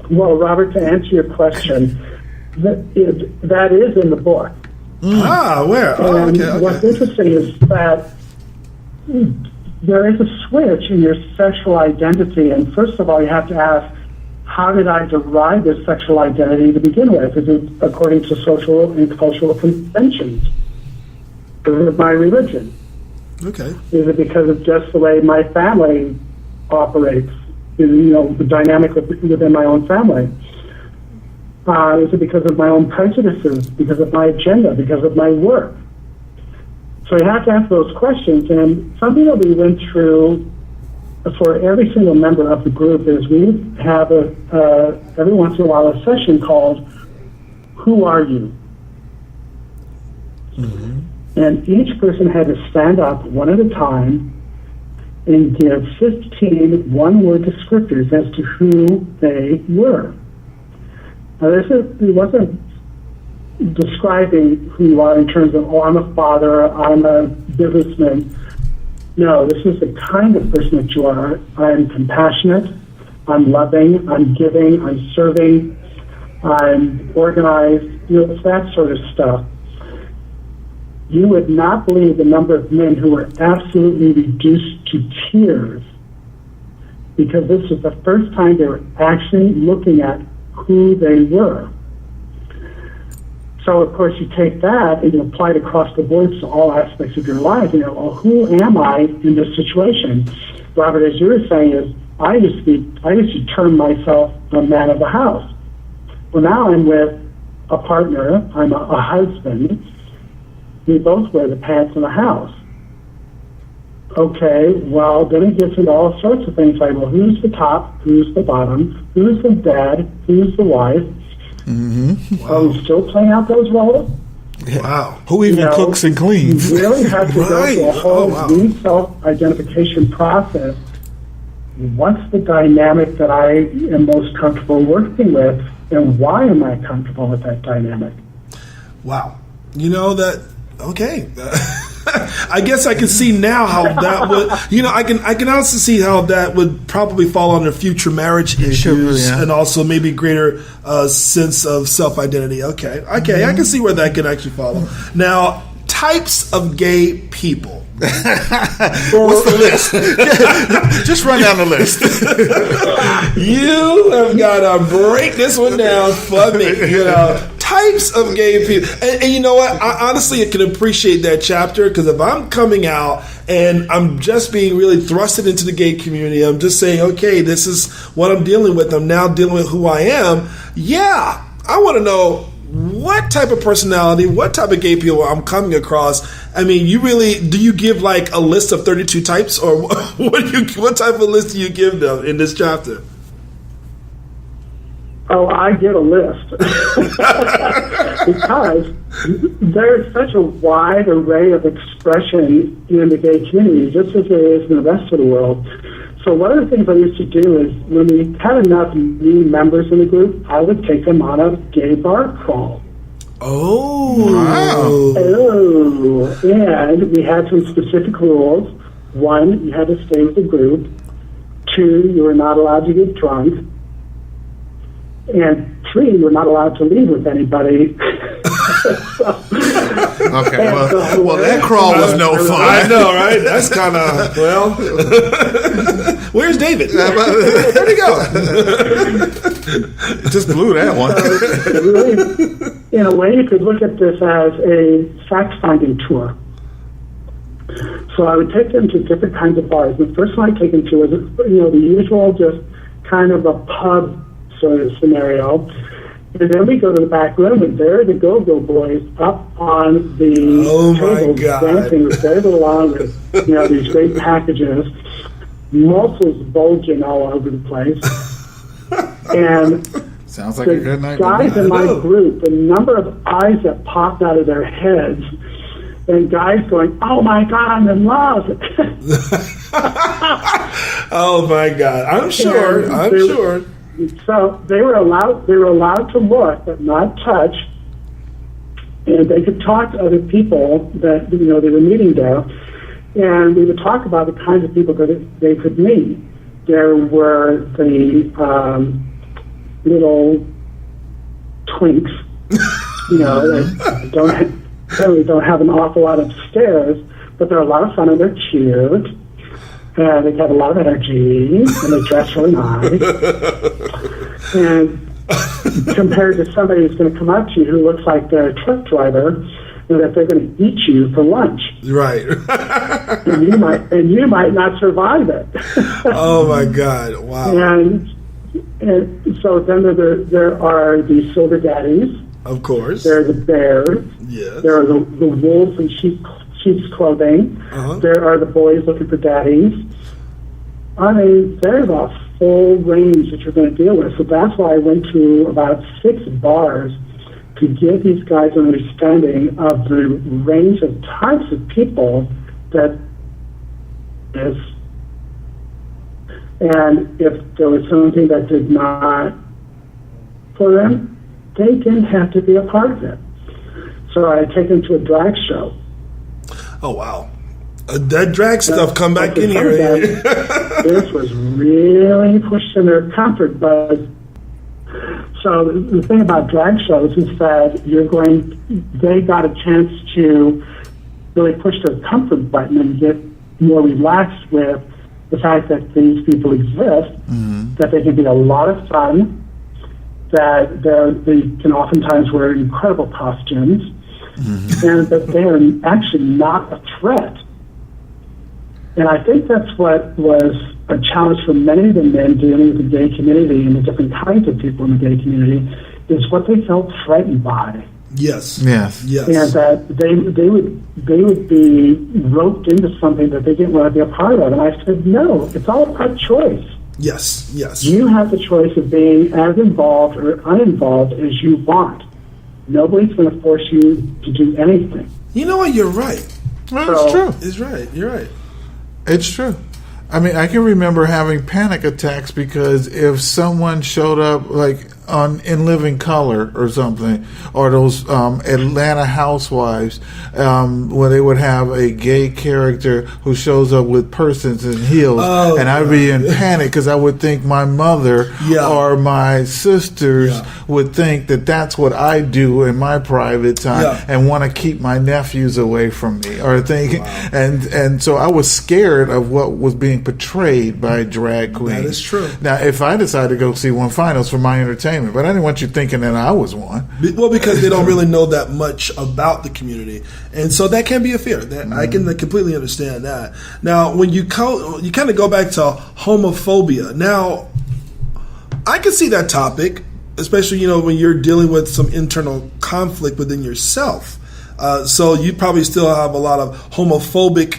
Well, Robert, to answer your question, that is in the book. Where? Okay. What's interesting is that there is a switch in your sexual identity, and first of all, you have to ask, how did I derive this sexual identity to begin with? Is it according to social and cultural conventions? Is it my religion? Okay. Is it because of just the way my family operates? The dynamic within my own family? Is it because of my own prejudices, because of my agenda, because of my work? So you have to ask those questions, and something that we went through for every single member of the group is we have every once in a while a session called Who Are You? Mm-hmm. And each person had to stand up one at a time and give 15 one-word descriptors as to who they were. Now, it wasn't describing who you are in terms of, I'm a father, I'm a businessman. No, this is the kind of person that you are. I'm compassionate, I'm loving, I'm giving, I'm serving, I'm organized, it's that sort of stuff. You would not believe the number of men who were absolutely reduced to tears because this was the first time they were actually looking at who they were. So, of course, you take that and you apply it across the board to all aspects of your life. Well, who am I in this situation? Robert, as you were saying, is I used to term myself a man of the house. Well, now I'm with a partner. I'm a husband. We both wear the pants in the house. Okay, well, then it gets into all sorts of things like, well, who's the top? Who's the bottom? Who's the dad? Who's the wife? Mm-hmm. Wow. Are we still playing out those roles? Wow. Who even cooks and cleans? You really have to go through a whole new self-identification process. What's the dynamic that I am most comfortable working with, and why am I comfortable with that dynamic? Wow. Okay. I guess I can see now how that would, I can also see how that would probably fall under future marriage issues and also maybe greater sense of self-identity. Okay. I can see where that can actually follow. Now, types of gay people. What's the list? Just run down the list. You have got to break this one down for me. Types of gay people. And you know what? I honestly can appreciate that chapter because if I'm coming out and I'm just being really thrusted into the gay community, I'm just saying, okay, this is what I'm dealing with. I'm now dealing with who I am. Yeah, I want to know what type of personality, what type of gay people I'm coming across. I mean, do you give like a list of 32 types or what type of list do you give them in this chapter? Oh, I get a list because there's such a wide array of expression in the gay community, just as there is in the rest of the world. So one of the things I used to do is when we had enough new members in the group, I would take them on a gay bar crawl. Oh. Wow. Oh, and we had some specific rules. 1, you had to stay with the group. 2, you were not allowed to get drunk. And 3, you were not allowed to leave with anybody. Okay, well, that crawl was no fun. I know, right? That's kind of, well, where's David? Where'd he go? Just blew that one. Really, in a way, you could look at this as a fact-finding tour. So I would take them to different kinds of bars. The first one I'd take them to was, the usual, just kind of a pub sort of scenario. And then we go to the back room, and there are the go-go boys up on the tables dancing with very little on with, these great packages, muscles bulging all over the place. And sounds like a good night. Guys in my group, the number of eyes that popped out of their heads, and guys going, "Oh my God, I'm in love!" Oh my God, I'm sure. So they were allowed to look but not touch, and they could talk to other people that they were meeting there, and we would talk about the kinds of people that they could meet. There were the little twinks, that don't have an awful lot of stairs, but they're a lot of fun and they're cute. They have a lot of energy, and they dress really nice. And compared to somebody who's going to come up to you who looks like they're a truck driver, that they're going to eat you for lunch. Right. and you might not survive it. Oh my God! Wow. And so then there are the silver daddies. Of course. There are the bears. Yes. There are the wolves in sheep's clothing. Uh-huh. There are the boys looking for daddies. There's a full range that you're going to deal with. So that's why I went to about 6 bars to give these guys an understanding of the range of types of people that is. And if there was something that did not for them, they didn't have to be a part of it. So I take them to a drag show. Oh, wow. That drag stuff come back in here. This was really pushing their comfort buzz. So the thing about drag shows is that they got a chance to really push their comfort button and get more relaxed with the fact that these people exist, that they can be a lot of fun, that they can oftentimes wear incredible costumes, and that they are actually not a threat. And I think that's what was a challenge for many of the men dealing with the gay community and the different kinds of people in the gay community, is what they felt threatened by. Yes. And that they would be roped into something that they didn't want to be a part of. And I said, no, it's all about choice. Yes. You have the choice of being as involved or uninvolved as you want. Nobody's going to force you to do anything. You know what? You're right. Well, it's true. It's right. You're right. It's true. I mean, I can remember having panic attacks because if someone showed up like in Living Color or something, or those Atlanta Housewives, where they would have a gay character who shows up with persons and heels, and I'd be in panic because I would think my mother or my sisters would think that that's what I do in my private time and want to keep my nephews away from me, or think, and so I was scared of what was being portrayed by drag queens. That is true. Now, if I decided to go see one finals for my entertainment, but I didn't want you thinking that I was one. Well, because they don't really know that much about the community, and so that can be a fear. I can completely understand that. Now, when you kind of go back to homophobia. Now, I can see that topic, especially when you're dealing with some internal conflict within yourself. So you probably still have a lot of homophobia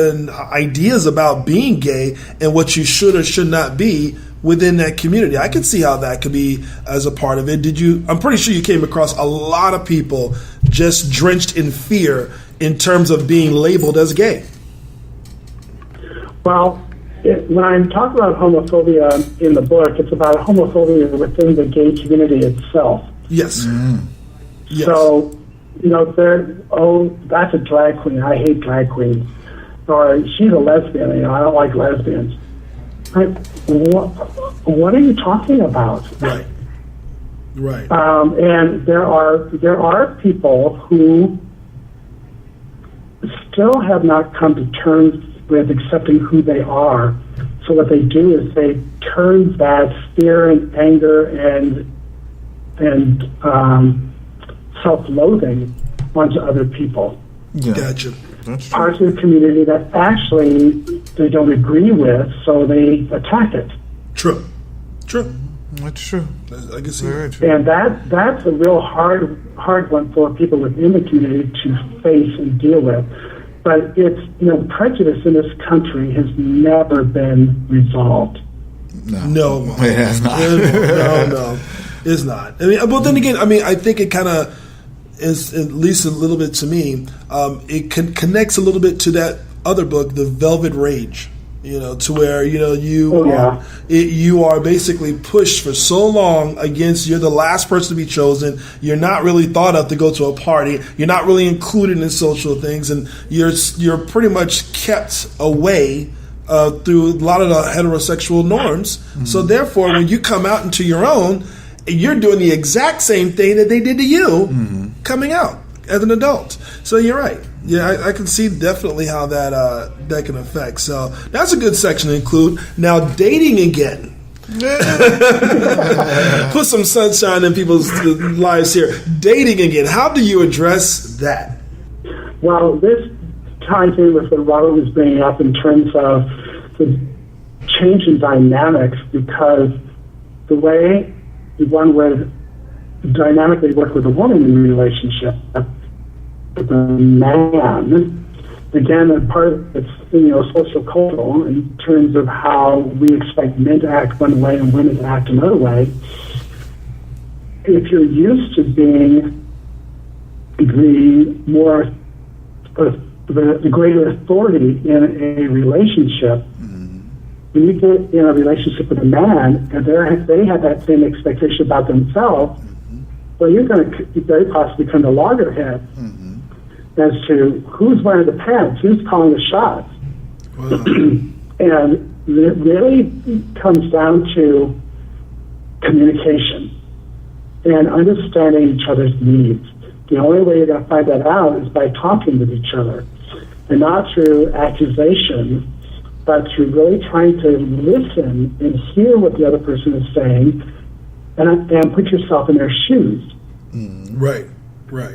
and ideas about being gay and what you should or should not be within that community. I can see how that could be as a part of it. I'm pretty sure you came across a lot of people just drenched in fear in terms of being labeled as gay. Well, when I'm talking about homophobia in the book, it's about homophobia within the gay community itself. Yes. Yes. So, that's a drag queen. I hate drag queens. Or she's a lesbian. I don't like lesbians. What are you talking about? Right. Right. And there are people who still have not come to terms with accepting who they are. So what they do is they turn that fear and anger and self-loathing onto other people. Yeah. Gotcha. Parts of the community that actually they don't agree with, so they attack it. True. That's true. I can see that. And that's a real hard one for people within the community to face and deal with. But it's, prejudice in this country has never been resolved. No. It has not. No. It's not. I mean, but then again, I think it kind of is, at least a little bit to me, it connects a little bit to that other book, The Velvet Rage. To where you are basically pushed for so long against. You're the last person to be chosen. You're not really thought of to go to a party. You're not really included in social things, and you're pretty much kept away through a lot of the heterosexual norms. Mm-hmm. So therefore, when you come out into your own, you're doing the exact same thing that they did to you coming out as an adult. So you're right. Yeah, I can see definitely how that can affect. So that's a good section to include. Now, dating again. Put some sunshine in people's lives here. Dating again. How do you address that? Well, this ties in with what Robert was bringing up in terms of the change in dynamics, because the way one would dynamically work with a woman in a relationship, the man, again, part of it's social cultural in terms of how we expect men to act one way and women to act another way. If you're used to being the greater authority in a relationship, when you get in a relationship with a man and they have that same expectation about themselves, well, you're going to very possibly become the loggerhead as to who's wearing the pants, who's calling the shots. Wow. And it really comes down to communication and understanding each other's needs. The only way you're going to find that out is by talking with each other, and not through accusation, but through really trying to listen and hear what the other person is saying and put yourself in their shoes. Right.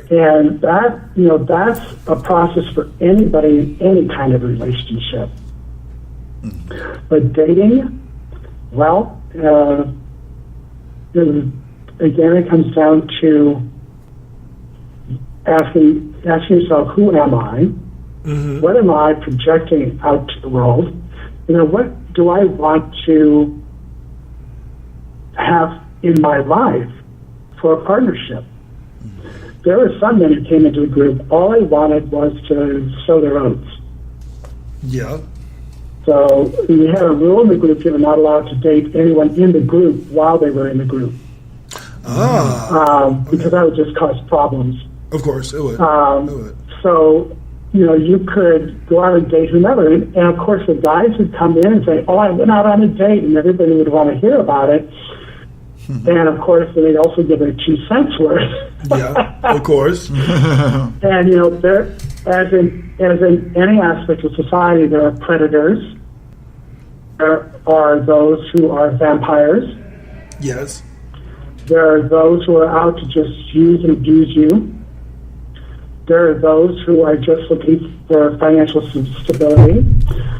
And that's a process for anybody in any kind of relationship. But dating, well, again, it comes down to asking yourself, who am I? What am I projecting out to the world? What do I want to have in my life for a partnership? There were some men who came into the group, all they wanted was to sow their oats. Yeah. So we had a rule in the group: you were not allowed to date anyone in the group while they were in the group. Because that would just cause problems. Of course, it would. So, you could go out and date whomever. And of course, the guys would come in and say, oh, I went out on a date, and everybody would want to hear about it. And of course, they'd also give their 2 cents worth. Yeah, of course. And there, as in any aspect of society, there are predators. There are those who are vampires. Yes. There are those who are out to just use and abuse you. There are those who are just looking for financial stability.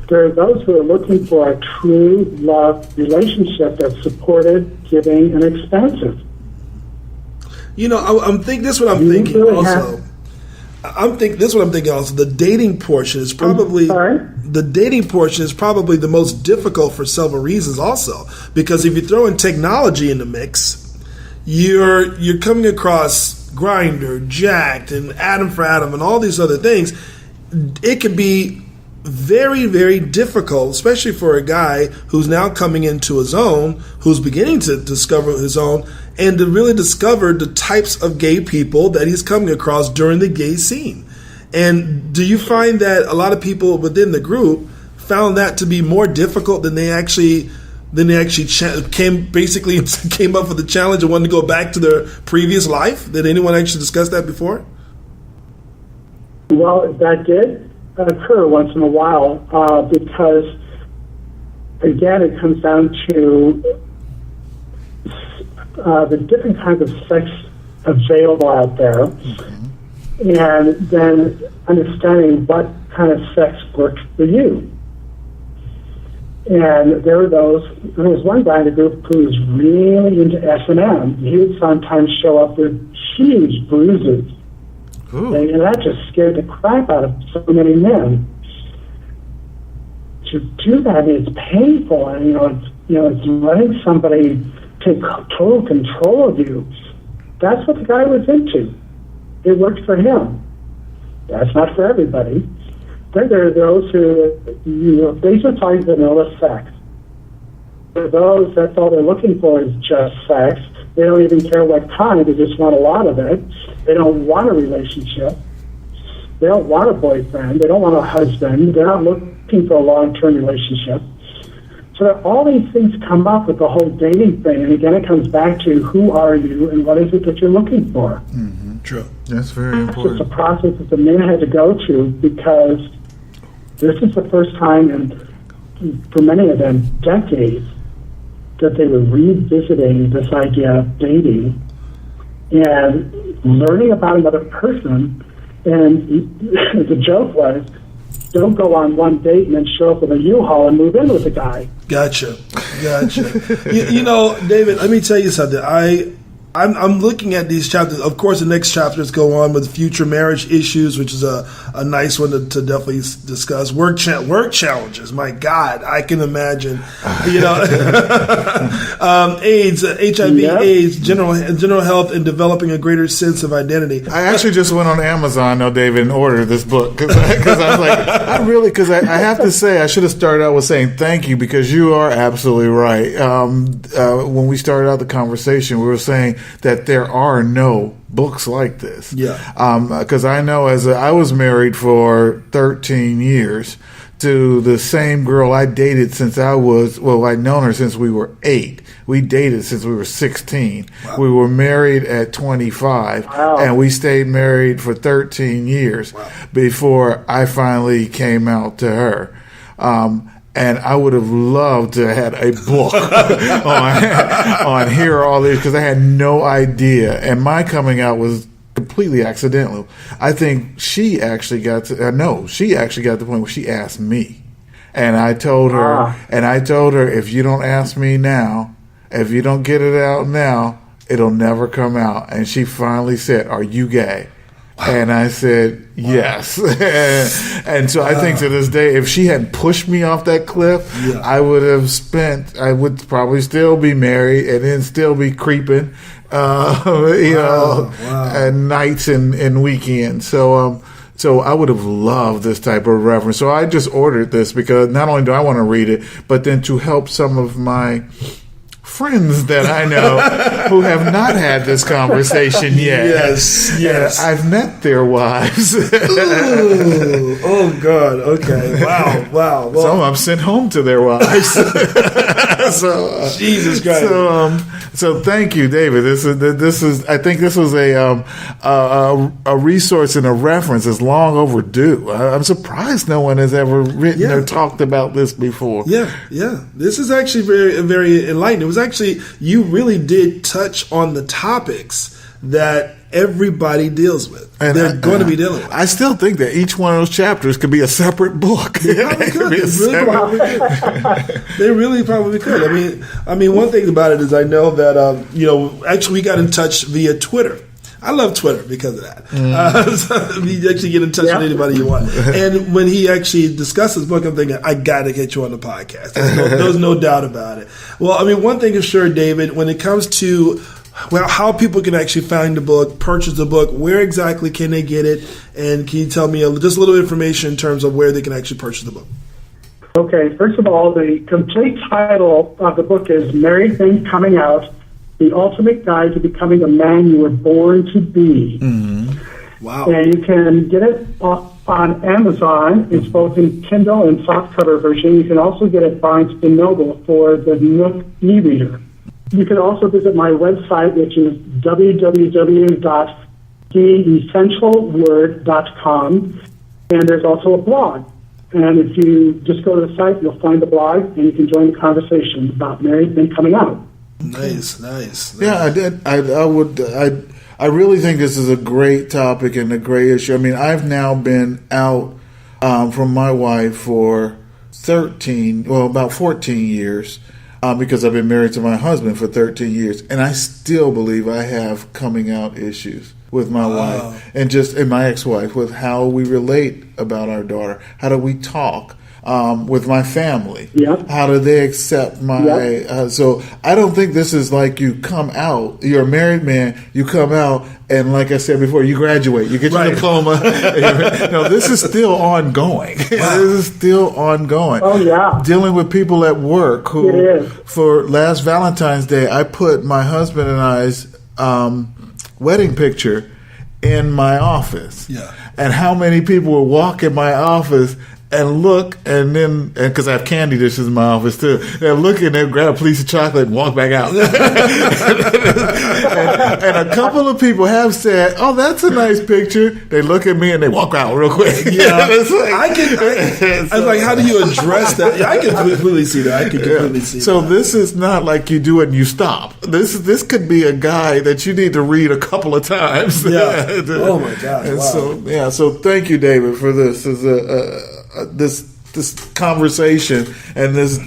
There are those who are looking for a true love relationship that's supported, giving, and expansive. I'm thinking. This is what I'm thinking. Also, this is what I'm thinking. Also, the dating portion is probably the most difficult for several reasons. Also, because if you throw in technology in the mix, you're coming across Grindr, Jacked, and Adam for Adam, and all these other things. It could be very, very difficult, especially for a guy who's now coming into his own, who's beginning to discover his own, and to really discover the types of gay people that he's coming across during the gay scene. And do you find that a lot of people within the group found that to be more difficult than they actually came up with the challenge and wanted to go back to their previous life? Did anyone actually discuss that before? Well, that did occur once in a while because, again, it comes down to the different kinds of sex available out there, and then understanding what kind of sex works for you. And there was one guy in the group who was really into S&M. He would sometimes show up with huge bruises. And that just scared the crap out of so many men. To do that, it's painful, and it's letting somebody take total control of you. That's what the guy was into. It worked for him. That's not for everybody. Then there are those who, they just like vanilla sex. For those, that's all they're looking for is just sex. They don't even care what kind. They just want a lot of it. They don't want a relationship. They don't want a boyfriend. They don't want a husband. They're not looking for a long-term relationship. So all these things come up with the whole dating thing. And again, it comes back to who are you and what is it that you're looking for. Mm-hmm. True. That's very important. It's a process that the men had to go to because this is the first time in, for many of them, decades, that they were revisiting this idea of dating and learning about another person. And the joke was, don't go on one date and then show up with a U-Haul and move in with the guy. Gotcha. you know, David, let me tell you something. I'm looking at these chapters. Of course, the next chapters go on with future marriage issues, which is a nice one to definitely discuss. Work challenges. My God, I can imagine. AIDS, HIV, AIDS, general health, and developing a greater sense of identity. I actually just went on Amazon, David, and ordered this book because I was like, because I have to say, I should have started out with saying thank you because you are absolutely right. When we started out the conversation, we were saying that there are no books like this. Yeah. Because I know I was married for 13 years to the same girl I dated since I'd known her since we were 8. We dated since we were 16. Wow. We were married at 25, and we stayed married for 13 years before I finally came out to her. And I would have loved to have had a book on here all this because I had no idea. And my coming out was completely accidental. I think she actually got to the point where she asked me. And I told her, if you don't ask me now, if you don't get it out now, it'll never come out. And she finally said, "Are you gay?" And I said, yes. And so I think to this day, if she hadn't pushed me off that cliff, I would probably still be married and then still be creeping, at nights and weekends. So I would have loved this type of reference. So I just ordered this because not only do I want to read it, but then to help some of my friends that I know who have not had this conversation yet. Yes. I've met their wives. Ooh, oh, God. Okay. Wow. Well, some of them sent home to their wives. Jesus Christ. So thank you, David. This is. I think this was a resource and a reference that's long overdue. I'm surprised no one has ever written or talked about this before. Yeah. This is actually very, very enlightening. It was actually, you really did touch on the topics that everybody deals with. And they're going to be dealing with. I still think that each one of those chapters could be a separate book. They really probably could. I mean, one thing about it is I know that, actually we got in touch via Twitter. I love Twitter because of that. So you actually get in touch with anybody you want. And when he actually discussed his book, I'm thinking, I got to get you on the podcast. There's no doubt about it. Well, one thing is sure, David, when it comes to well, how people can actually find the book, purchase the book, where exactly can they get it, and can you tell me just a little information in terms of where they can actually purchase the book? Okay, first of all, the complete title of the book is Married Men Coming Out, The Ultimate Guide to Becoming the Man You Were Born to Be. Mm-hmm. Wow. And you can get it on Amazon. It's both in Kindle and softcover version. You can also get it Barnes & Noble for the Nook e-reader. You can also visit my website, which is www.theessentialword.com, and there's also a blog. And if you just go to the site, you'll find the blog, and you can join the conversation about married men coming out. Nice. Yeah, I did. I really think this is a great topic and a great issue. I mean, I've now been out from my wife for about 14 years. Because I've been married to my husband for 13 years, and I still believe I have coming out issues with my wife and my ex-wife with how we relate about our daughter. How do we talk with my family? Yep. How do they accept my? Yep. So I don't think this is like you come out. You're a married man. You come out, and like I said before, you graduate. You get your diploma. No, this is still ongoing. Wow. This is still ongoing. Oh yeah. Dealing with people at work who, for last Valentine's Day, I put my husband and I's wedding picture in my office. Yeah. And how many people would walk in my office and look, and then, because I have candy dishes in my office too, and look and then grab a piece of chocolate and walk back out. and a couple of people have said, "Oh, that's a nice picture." They look at me and they walk out real quick. Yeah, I was like, how do you address that? Yeah, I can completely see that. I can completely see. So that. This is not like you do it and you stop. This could be a guide that you need to read a couple of times. Yeah. Oh my God. Wow. So thank you, David, for this. This conversation and this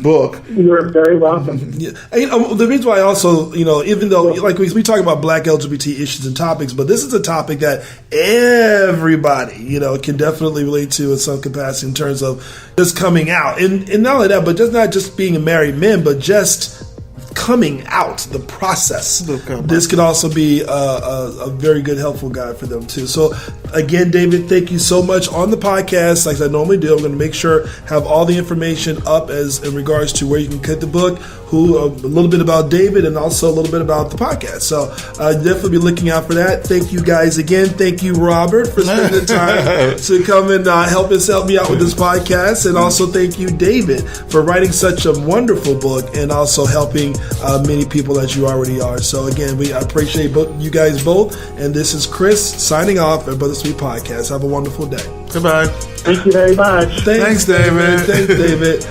book. You're very welcome. Yeah. And, the reason why I also, even though like we talk about Black LGBT issues and topics, but this is a topic that everybody, can definitely relate to in some capacity in terms of just coming out, and not only that, but just not just being a married man, but just coming out, the process. This could also be a very good, helpful guide for them too. So again, David, thank you so much on the podcast. Like I normally do, I'm going to make sure have all the information up as in regards to where you can get the book, a little bit about David, and also a little bit about the podcast. So definitely be looking out for that. Thank you guys again. Thank you, Robert, for spending the time to come and help me out with this podcast. And also thank you, David, for writing such a wonderful book and also helping many people as you already are. So again, I appreciate you guys both. And this is Chris signing off at Brothaspeak Podcast. Have a wonderful day. Goodbye. Thank you very much. Thanks, David. Thanks, David.